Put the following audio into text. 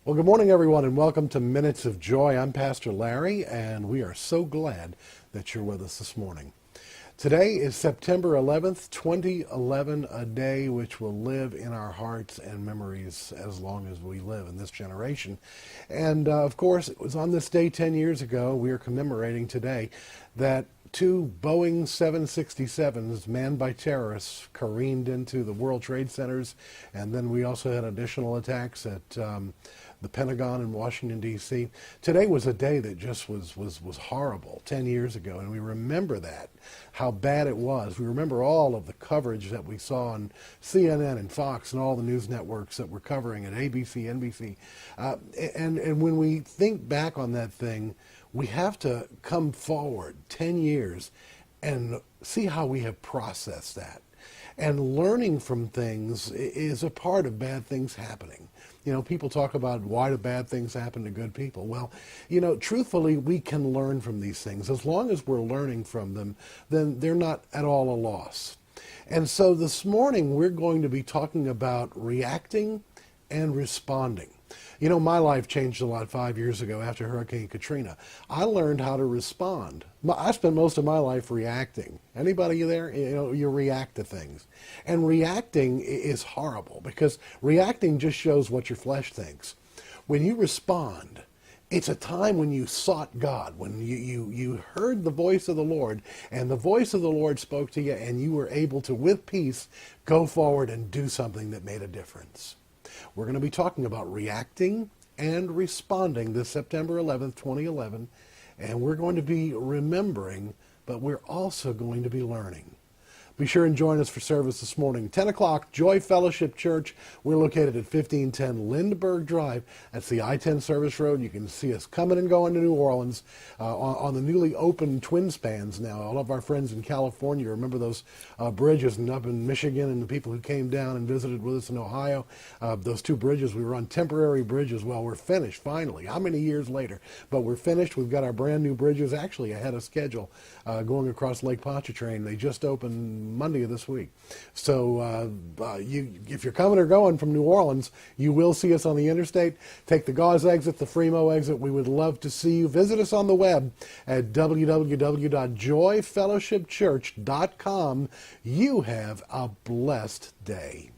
Well, good morning, everyone, and welcome to Minutes of Joy. I'm Pastor Larry, and we are so glad that you're with us this morning. Today is September 11th, 2011, a day which will live in our hearts and memories as long as we live in this generation. And, of course, it was on this day 10 years ago, we are commemorating today, that two Boeing 767s manned by terrorists careened into the World Trade Centers, and then we also had additional attacks at the Pentagon in Washington, D.C. Today was a day that just was horrible 10 years ago, and we remember that, how bad it was. We remember all of the coverage that we saw on CNN and Fox and all the news networks that were covering it, ABC, NBC. And when we think back on that thing, we have to come forward 10 years and see how we have processed that. And learning from things is a part of bad things happening. You know, people talk about why do bad things happen to good people. Well, you know, truthfully, we can learn from these things. As long as we're learning from them, then they're not at all a loss. And so this morning, we're going to be talking about reacting and responding. You know, my life changed a lot 5 years ago after Hurricane Katrina. I learned how to respond. I spent most of my life reacting. Anybody there? You know, you react to things. And reacting is horrible because reacting just shows what your flesh thinks. When you respond, it's a time when you sought God, when you heard the voice of the Lord, and the voice of the Lord spoke to you, and you were able to, with peace, go forward and do something that made a difference. We're going to be talking about reacting and responding this September 11th, 2011, and we're going to be remembering, but we're also going to be learning. Be sure and join us for service this morning. 10 o'clock, Joy Fellowship Church. We're located at 1510 Lindbergh Drive. That's the I-10 service road. You can see us coming and going to New Orleans on the newly opened twin spans now. All of our friends in California remember those bridges, and up in Michigan, and the people who came down and visited with us in Ohio. Those two bridges, we were on temporary bridges. Well, we're finished finally. How many years later? But we're finished. We've got our brand new bridges actually ahead of schedule going across Lake Pontchartrain. They just opened Monday of this week. So if you're coming or going from New Orleans, you will see us on the interstate. Take the Gauze exit, the Fremont exit. We would love to see you. Visit us on the web at www.joyfellowshipchurch.com. You have a blessed day.